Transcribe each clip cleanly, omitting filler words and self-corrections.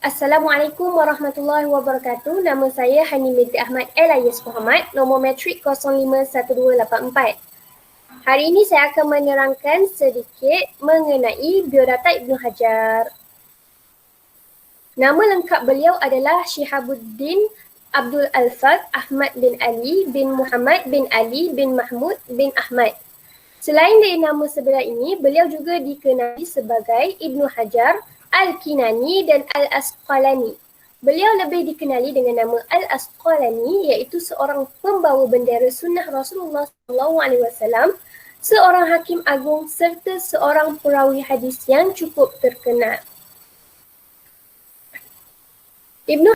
Assalamualaikum warahmatullahi wabarakatuh. Nama saya Hani Binti Ahmad Elias Muhammad, nombor metrik 051284. Hari ini saya akan menerangkan sedikit mengenai biodata Ibnu Hajar. Nama lengkap beliau adalah Syihabuddin Abdul Alfaq Ahmad bin Ali bin Muhammad bin Ali bin Mahmud bin Ahmad. Selain dari nama sebenar ini, beliau juga dikenali sebagai Ibnu Hajar Al-Kinani dan Al-Asqalani. Beliau lebih dikenali dengan nama Al-Asqalani, iaitu seorang pembawa bendera sunnah Rasulullah SAW, seorang hakim agung serta seorang perawi hadis yang cukup terkenal. Ibnu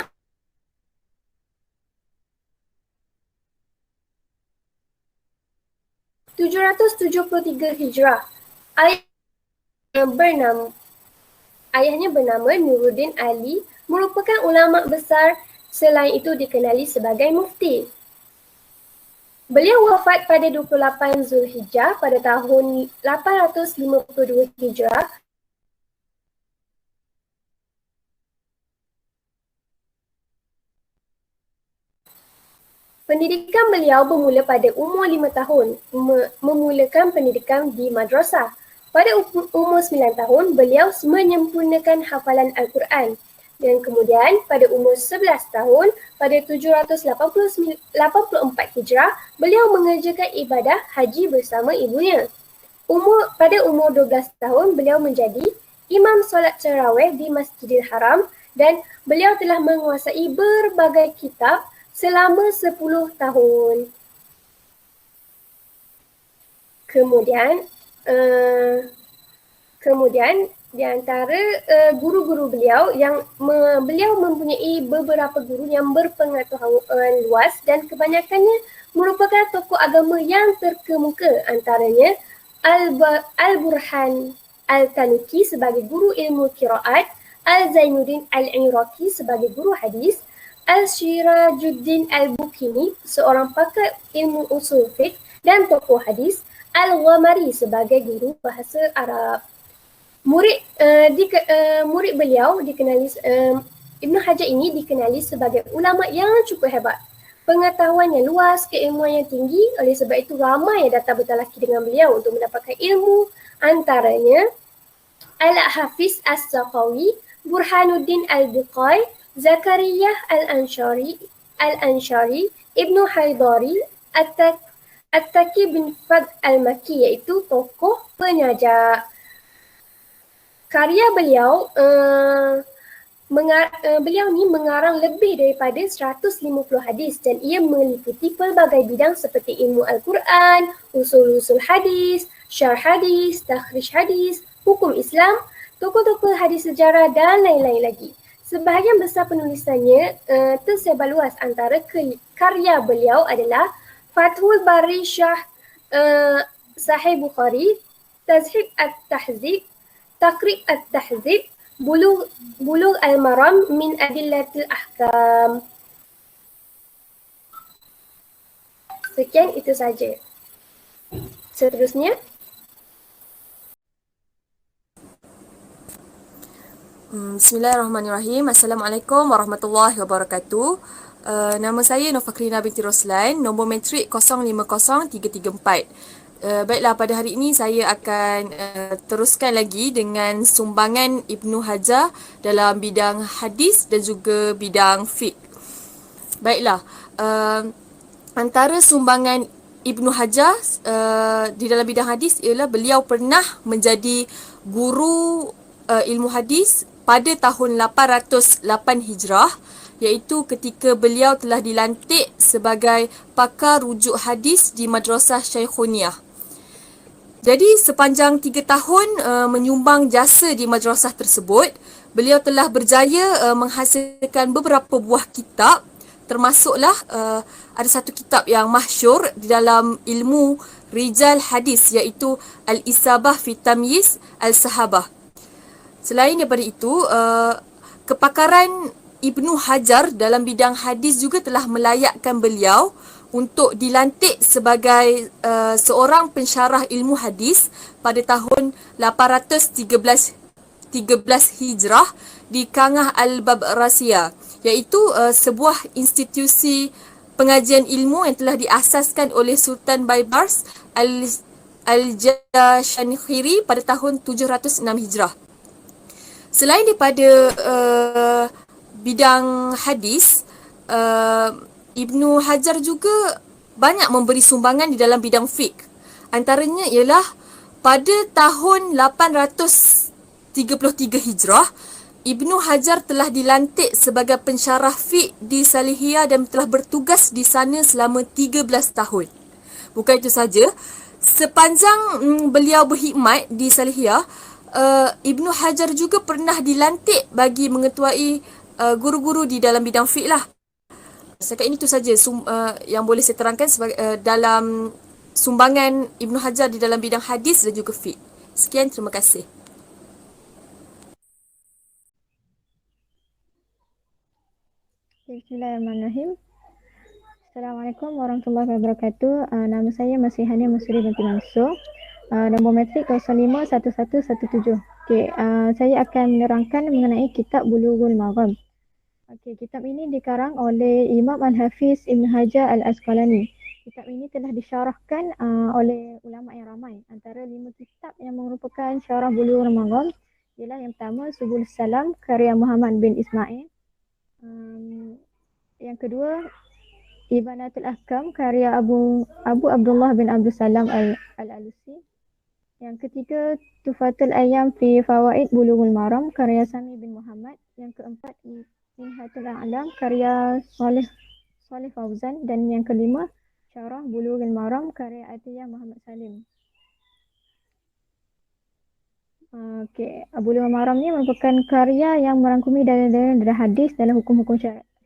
773 Hijrah. Ayahnya bernama Nuruddin Ali, merupakan ulama besar, selain itu dikenali sebagai mufti. Beliau wafat pada 28 Zulhijjah pada tahun 852 Hijrah. Pendidikan beliau bermula pada umur 5 tahun, memulakan pendidikan di madrasah. Pada umur 9 tahun, beliau menyempurnakan hafalan Al-Quran. Dan kemudian pada umur 11 tahun, pada 784 Hijrah, beliau mengerjakan ibadah haji bersama ibunya. Pada umur 12 tahun, beliau menjadi imam solat tarawih di Masjidil Haram dan beliau telah menguasai berbagai kitab selama 10 tahun. Kemudian di antara guru-guru beliau yang beliau mempunyai beberapa guru yang berpengetahuan luas dan kebanyakannya merupakan tokoh agama yang terkemuka, antaranya Al-Burhan Al-Tanuki sebagai guru ilmu qiraat, Al-Zainuddin Al-Iraqi sebagai guru hadis, Al-Syirajuddin Al-Bukini seorang pakar ilmu usul fiqh dan tokoh hadis, Al-Ghamari sebagai guru bahasa Arab. Murid beliau dikenali Ibnu Hajar ini dikenali sebagai ulama yang cukup hebat. Pengetahuannya luas, keilmuan yang tinggi, oleh sebab itu ramai yang datang bertalaki dengan beliau untuk mendapatkan ilmu, antaranya Al-Hafiz As-Saqawi, Burhanuddin Al-Biqai, Zakaria Al-Anshari, Ibnu Haidari, At-Taqi bin Fad Al-Makki, iaitu tokoh penyaja. Karya beliau, beliau ni mengarang lebih daripada 150 hadis dan ia meliputi pelbagai bidang seperti ilmu Al-Quran, usul-usul hadis, syarh hadis, takhrij hadis, hukum Islam, tokoh-tokoh hadis sejarah dan lain-lain lagi. Sebahagian besar penulisannya tersebar luas. Antara karya beliau adalah Fathul Bari Syarh Sahih Bukhari, Tazhib At-Tahzib, Taqrib At-Tahzib, Bulugh Al-Maram min Adillatil Ahkam. Sekian, itu saja. Seterusnya. Bismillahirrahmanirrahim. Assalamualaikum warahmatullahi wabarakatuh. Nama saya Nur Fakrina binti Roslan, nombor metrik 050334. Baiklah, pada hari ini saya akan teruskan lagi dengan sumbangan Ibnu Hajar dalam bidang hadis dan juga bidang fiqh. Baiklah, antara sumbangan Ibnu Hajar di dalam bidang hadis ialah beliau pernah menjadi guru ilmu hadis pada tahun 808 Hijrah, iaitu ketika beliau telah dilantik sebagai pakar rujuk hadis di Madrasah Syaikhuniyah. Jadi sepanjang 3 tahun menyumbang jasa di madrasah tersebut, beliau telah berjaya menghasilkan beberapa buah kitab, termasuklah ada satu kitab yang masyhur di dalam ilmu rijal hadis, iaitu Al-Isabah fi Tamyiz Al-Sahabah. Selain daripada itu, kepakaran Ibnu Hajar dalam bidang hadis juga telah melayakkan beliau untuk dilantik sebagai seorang pensyarah ilmu hadis pada tahun 813 Hijrah di Kangah Al-Babrasiyah, iaitu sebuah institusi pengajian ilmu yang telah diasaskan oleh Sultan Baybars Al-Jashankhiri pada tahun 706 Hijrah. Selain daripada bidang hadis, Ibnu Hajar juga banyak memberi sumbangan di dalam bidang fiqh. Antaranya ialah pada tahun 833 Hijrah, Ibnu Hajar telah dilantik sebagai pensyarah fiqh di Salihiyah dan telah bertugas di sana selama 13 tahun. Bukan itu saja, sepanjang beliau berkhidmat di Salihiyah, Ibnu Hajar juga pernah dilantik bagi mengetuai guru-guru di dalam bidang fiqh lah. Setakat ini tu saja yang boleh saya terangkan dalam sumbangan Ibnu Hajar di dalam bidang hadis dan juga fiqh. Sekian, terima kasih. Bismillahirrahmanirrahim. Assalamualaikum warahmatullahi wabarakatuh. Nama saya Masihania Masuri binti Mansur. Nombor matrik 051117. Okay, saya akan menerangkan mengenai kitab Bulughul Maram. Okay, kitab ini dikarang oleh Imam Al-Hafiz Ibn Hajar Al-Asqalani. Kitab ini telah disyarahkan oleh ulama yang ramai. Antara 5 kitab yang merupakan syarah Bulughul Maram ialah yang pertama Subul Salam karya Muhammad bin Ismail. Yang kedua Ibanatul Ahkam karya Abu Abdullah bin Abdul Salam Al-Alusi. Yang ketiga Tufatul Ayyam fi Fawaid Bulughul Maram karya Sami bin Muhammad. Yang keempat Minhatul A'lam karya Saleh Fauzan. Dan yang kelima Syarah Bulughul Maram karya Atiyah Muhammad Salim. Bulughul Maram ni merupakan karya yang merangkumi dalil-dalil hadis dalam hukum-hukum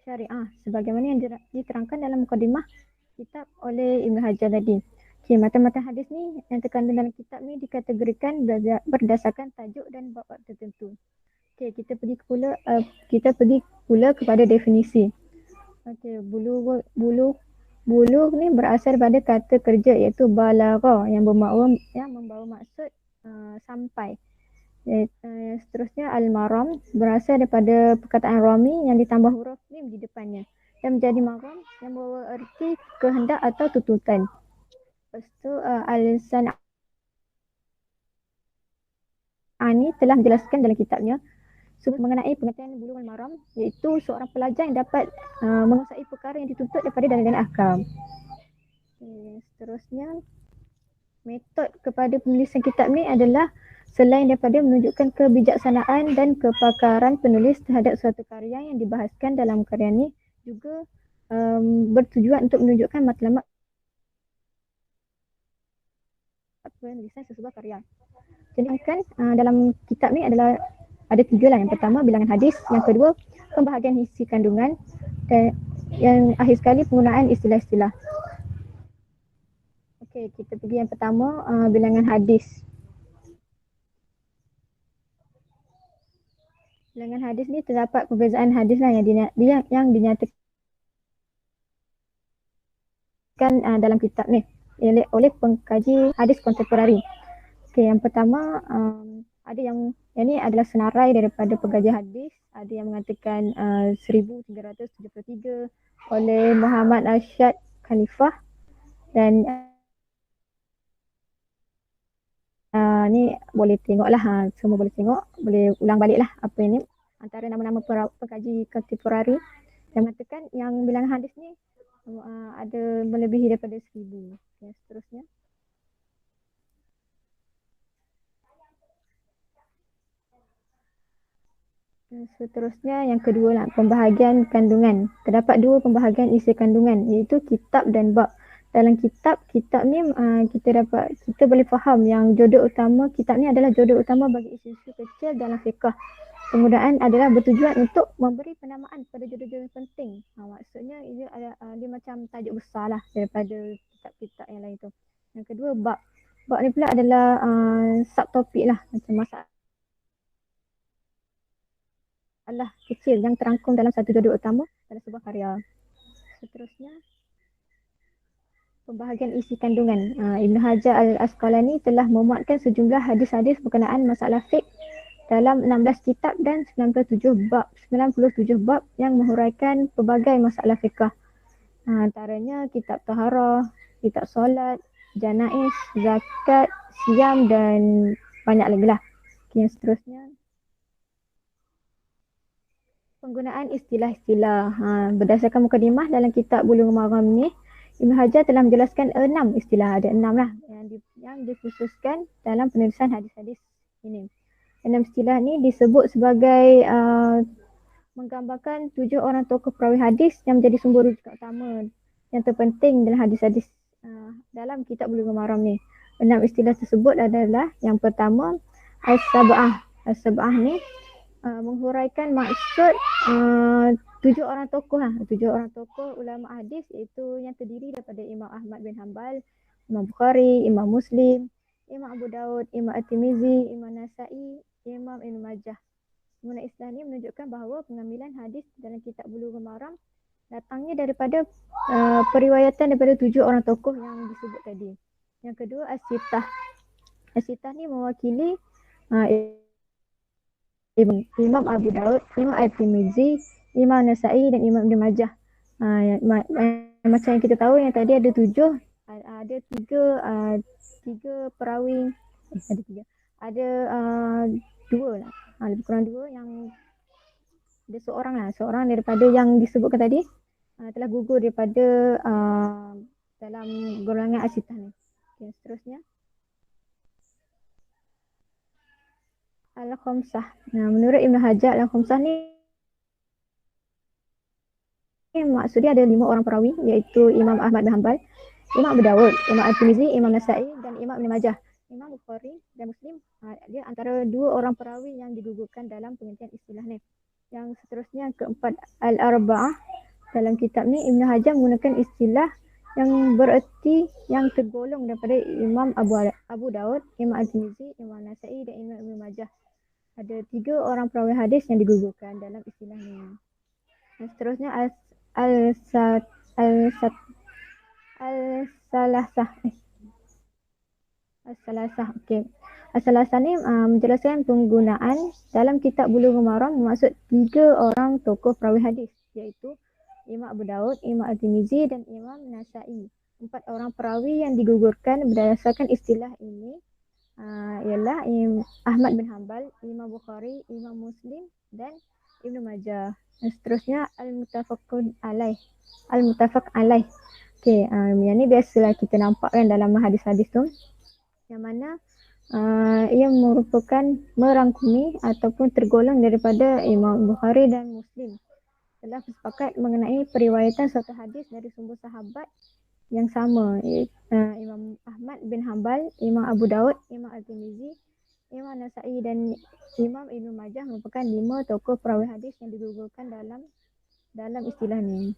syariah sebagaimana yang diterangkan dalam mukadimah kitab oleh Ibn Hajar tadi. Matan-matan hadis ni yang terkandung dalam kitab ni dikategorikan berdasarkan tajuk dan bab-bab tertentu. Kita pergi pula kepada definisi. Bulugh ni berasal pada kata kerja iaitu balagha yang membawa maksud sampai. Seterusnya al-maram berasal daripada perkataan rami yang ditambah huruf mim di depannya dan menjadi maram yang membawa erti kehendak atau tuntutan. Lepas tu al-San'ani telah menjelaskan dalam kitabnya mengenai pengertian Bulughul Maram, iaitu seorang pelajar yang dapat menguasai perkara yang dituntut daripada dalil ahkam. Seterusnya metod kepada penulisan kitab ni adalah selain daripada menunjukkan kebijaksanaan dan kepakaran penulis terhadap suatu karya yang dibahaskan dalam karya ini, juga bertujuan untuk menunjukkan matlamat penulisan sesebuah karya. Jadi kan dalam kitab ni ada 3 lah. Yang pertama bilangan hadis, yang kedua pembahagian isi kandungan, dan yang akhir sekali penggunaan istilah-istilah. Kita pergi yang pertama, bilangan hadis. Bilangan hadis ni terdapat perbezaan hadis lah yang dinyatakan dalam kitab ni oleh pengkaji hadis kontemporari. Yang pertama ada yang ni adalah senarai daripada pengkaji hadis. Ada yang mengatakan 1373 oleh Muhammad Arsyad Khalifah, dan ni boleh tengok lah, semua boleh tengok, boleh ulang balik lah apa ini. Antara nama-nama pengkaji kontemporari yang mengatakan yang bilangan hadis ni ada melebihi daripada 1000. Seterusnya. Seterusnya yang kedua lah, pembahagian kandungan. Terdapat 2 pembahagian isi kandungan, iaitu kitab dan bab. Dalam kitab ni kita boleh faham yang jodoh utama kitab ni adalah jodoh utama bagi isu-isu kecil dalam fiqh. Penggunaan adalah bertujuan untuk memberi penamaan pada jodoh-jodoh penting. Maksudnya dia macam tajuk besar lah daripada kitab-kitab yang lain tu. Yang kedua bab. Bab ni pula adalah subtopik lah, macam masalah kecil yang terangkum dalam satu jodoh utama dalam sebuah karya. Seterusnya pembahagian isi kandungan. Ibn Hajar Al-Asqalani telah memuatkan sejumlah hadis-hadis berkenaan masalah fiqh dalam 16 kitab dan 97 bab yang menghuraikan pelbagai masalah fiqh. Antaranya kitab taharah, kitab solat, janais, zakat, siam dan banyak lagi lah. Yang seterusnya, penggunaan istilah-istilah. Berdasarkan mukadimah dalam kitab Bulughul Maram ni, Ibn Hajar telah menjelaskan 6 istilah, ada 6 lah yang dikhususkan dalam penulisan hadis-hadis ini. 6 istilah ni disebut sebagai menggambarkan 7 orang tokoh perawi hadis yang menjadi sumber rujukan utama yang terpenting dalam hadis-hadis dalam kitab Bulughul Maram ni. 6 istilah tersebut adalah yang pertama As-Sab'ah. As-Sab'ah ni menghuraikan maksud 7 orang tokoh 7 orang tokoh ulama hadis, iaitu yang terdiri daripada Imam Ahmad bin Hanbal, Imam Bukhari, Imam Muslim, Imam Abu Daud, Imam At-Tirmizi, Imam Nasa'i, Imam Ibn Majah. Mengenai istilah ini menunjukkan bahawa pengambilan hadis dalam kitab Bulughul Maram datangnya daripada periwayatan daripada 7 orang tokoh yang disebut tadi. Yang kedua, As-Sittah. As-Sittah ni mewakili Imam Abu Daud, Imam At-Tirmizi, Imam Nasa'i dan Imam Ibn Majah. Macam yang kita tahu yang tadi ada 7, ada 3 perawi, ada 2 lah. Lebih kurang 2 yang ada seorang daripada yang disebutkan tadi telah gugur daripada dalam golongan As-Sittah ni. Okay, seterusnya Al-Khamsah. Menurut Ibn Hajar, Al-Khamsah ni maksudnya ada 5 orang perawi, iaitu Imam Ahmad bin Hanbal, Imam Abu Daud, Imam At-Tirmizi, Imam Nasa'i dan Imam Ibn Majah. Imam Bukhari dan Muslim, dia antara 2 orang perawi yang digugurkan dalam pengertian istilah ni. Yang seterusnya, keempat, Al-Arba'ah. Dalam kitab ni Ibn Hajar menggunakan istilah yang bererti yang tergolong daripada Imam Abu Daud, Imam At-Tirmizi, Imam Nasa'i dan Imam Ibn Majah. Ada 3 orang perawi hadis yang digugurkan dalam istilah ni. Dan seterusnya As-Salasah. Okey. As-Salasah ni menjelaskan penggunaan dalam kitab Bulughul Maram bermaksud 3 orang tokoh perawi hadis, iaitu Imam Abu Daud, Imam At-Tirmizi dan Imam Nasa'i. 4 orang perawi yang digugurkan berdasarkan istilah ini ialah Ahmad bin Hanbal, Imam Bukhari, Imam Muslim dan Ibn Majah. Dan seterusnya Al-Muttafaq alaih. Okey, yang ni biasalah kita nampak kan dalam hadis-hadis tu, yang mana ia merupakan merangkumi ataupun tergolong daripada Imam Bukhari dan Muslim telah bersepakat mengenai periwayatan suatu hadis dari sumber sahabat yang sama, Imam Ahmad bin Hanbal, Imam Abu Daud, Imam At-Tirmizi, Imam Nasa'i dan Imam Ibn Majah merupakan 5 tokoh perawi hadis yang digugurkan dalam istilah ni.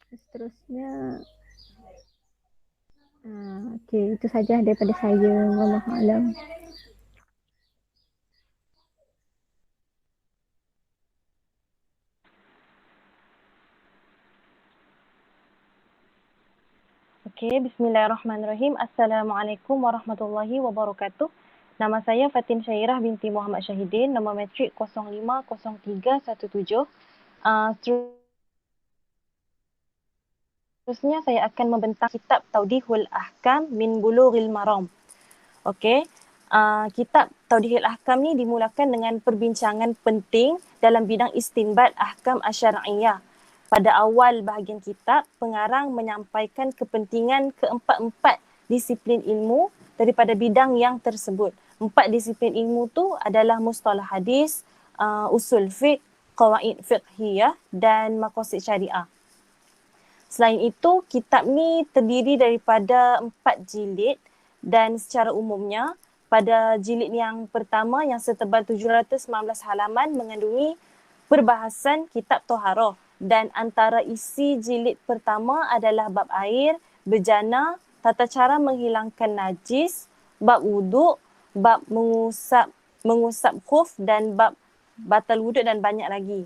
Seterusnya okey, itu saja daripada saya. Wallahu a'lam. Okey, bismillahirrahmanirrahim. Assalamualaikum warahmatullahi wabarakatuh. Nama saya Fatin Syairah binti Muhammad Syahidin, nombor matrik 050317. Seterusnya saya akan membentang kitab Tawdihul Ahkam min Bulughil Maram. Okey. Kitab Tawdihul Ahkam ni dimulakan dengan perbincangan penting dalam bidang istinbat ahkam asyariyah. Pada awal bahagian kitab, pengarang menyampaikan kepentingan keempat-empat disiplin ilmu daripada bidang yang tersebut. 4 disiplin ilmu tu adalah mustalah hadis, usul fiqh, qawaid fiqhiyah dan maqasid syariah. Selain itu, kitab ni terdiri daripada 4 jilid dan secara umumnya pada jilid yang pertama yang setebal 719 halaman mengandungi perbahasan kitab Taharah. Dan antara isi jilid pertama adalah bab air, bejana, tata cara menghilangkan najis, bab wuduk, bab mengusap khuf dan bab batal wuduk dan banyak lagi.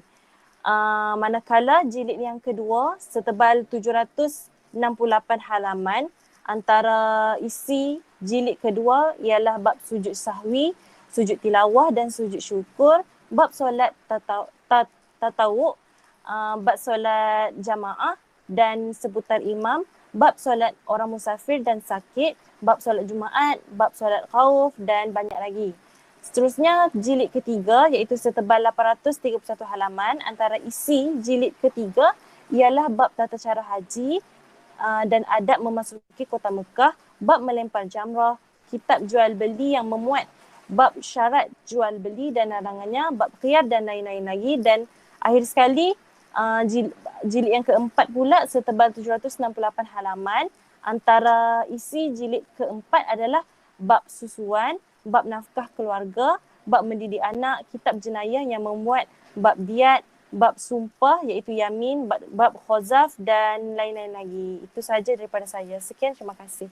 Manakala jilid yang kedua setebal 768 halaman, antara isi jilid kedua ialah bab sujud sahwi, sujud tilawah dan sujud syukur, bab solat tatawuk, bab solat jamaah dan seputar imam, bab solat orang musafir dan sakit, bab solat Jumaat, bab solat khauf dan banyak lagi. Seterusnya jilid ketiga iaitu setebal 831 halaman. Antara isi jilid ketiga ialah bab tata cara haji dan adab memasuki kota Mekah, bab melempar jamrah, kitab jual beli yang memuat bab syarat jual beli dan larangannya, bab khiyar dan lain-lain lagi. Dan akhir sekali jilid yang keempat pula setebal 768 halaman. Antara isi jilid keempat adalah bab susuan, bab nafkah keluarga, bab mendidik anak, kitab jenayah yang memuat bab diat, bab sumpah iaitu yamin, bab khazaf dan lain-lain lagi. Itu sahaja daripada saya. Sekian, terima kasih.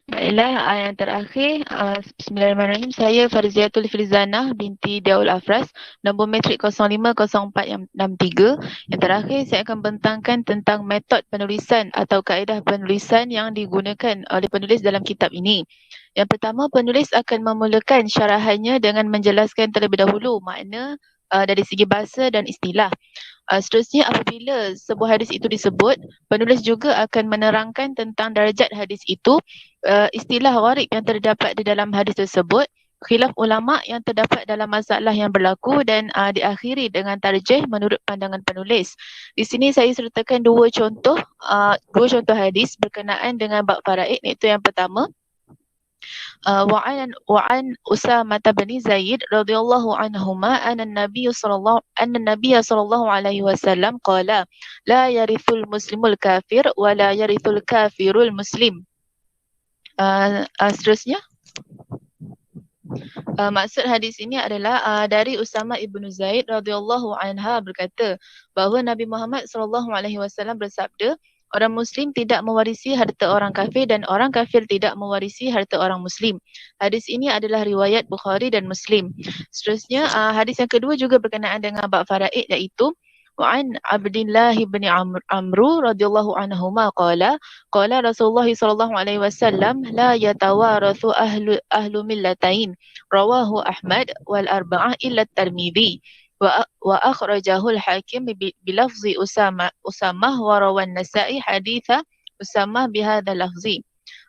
Baiklah, yang terakhir, Bismillahirrahmanirrahim. Saya Farziatul Filzanah binti Diaul Afras, nombor matrik 050463. Yang terakhir, saya akan bentangkan tentang metod penulisan atau kaedah penulisan yang digunakan oleh penulis dalam kitab ini. Yang pertama, penulis akan memulakan syarahannya dengan menjelaskan terlebih dahulu makna dari segi bahasa dan istilah. Seterusnya, apabila sebuah hadis itu disebut, penulis juga akan menerangkan tentang darjat hadis itu, istilah gharib yang terdapat di dalam hadis tersebut, khilaf ulama yang terdapat dalam masalah yang berlaku dan diakhiri dengan tarjih menurut pandangan penulis. Di sini saya sertakan dua contoh hadis berkenaan dengan bab faraid, iaitu yang pertama, وعن أسامة بن زيد رضي الله عنهما أن النبي صلى الله عليه وسلم قال لا يرث المسلم الكافر ولا يرث الكافر المسلم. Seterusnya, maksud hadis ini adalah dari Usama ibnu Zaid radhiyallahu anha berkata bahawa Nabi Muhammad sallallahu alaihi wasallam bersabda, orang Muslim tidak mewarisi harta orang kafir dan orang kafir tidak mewarisi harta orang Muslim. Hadis ini adalah riwayat Bukhari dan Muslim. Seterusnya, hadis yang kedua juga berkenaan dengan bab faraid, iaitu وعن عبد الله بن عمرو رضي الله عنهما قال رسول الله صلى الله عليه وسلم لا يتوارث أهل ملتين رواه أحمد والأربعة إلا الترمذي وأخرجه الحاكم بلفظ أسامة وروى النسائي حديث أسامة بهذا اللفظ.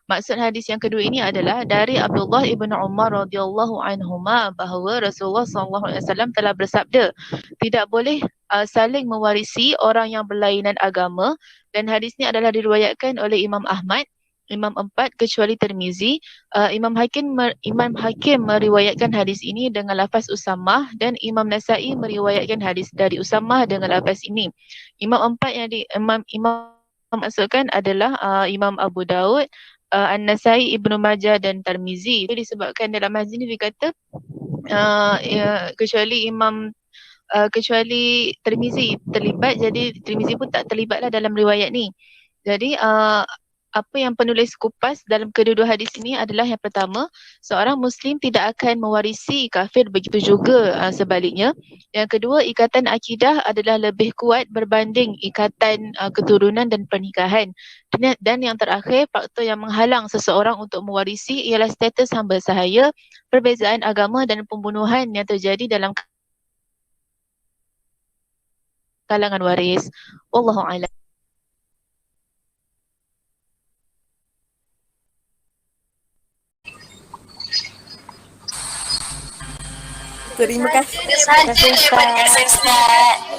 Maksud hadis yang kedua ini adalah dari Abdullah ibn Umar radhiyallahu anhuma bahawa Rasulullah SAW telah bersabda, tidak boleh saling mewarisi orang yang berlainan agama, dan hadis ini adalah diriwayatkan oleh Imam Ahmad, Imam 4 kecuali Tirmizi. Imam Hakim meriwayatkan hadis ini dengan lafaz Usamah, dan Imam Nasa'i meriwayatkan hadis dari Usamah dengan lafaz ini. Imam 4 yang Imam maksudkan adalah Imam Abu Daud, An-Nasai, Ibnu Majah dan Tirmizi. Itu disebabkan dalam hadis ini dikata kecuali Tirmizi terlibat, jadi Tirmizi pun tak terlibatlah dalam riwayat ni. Jadi apa yang penulis kupas dalam kedua-dua hadis ini adalah yang pertama, seorang Muslim tidak akan mewarisi kafir, begitu juga sebaliknya. Yang kedua, ikatan akidah adalah lebih kuat berbanding ikatan keturunan dan pernikahan. Dan yang terakhir, faktor yang menghalang seseorang untuk mewarisi ialah status hamba sahaya, perbezaan agama dan pembunuhan yang terjadi dalam kalangan waris. Wallahu a'lam. Terima kasih. Terima kasih Ustaz.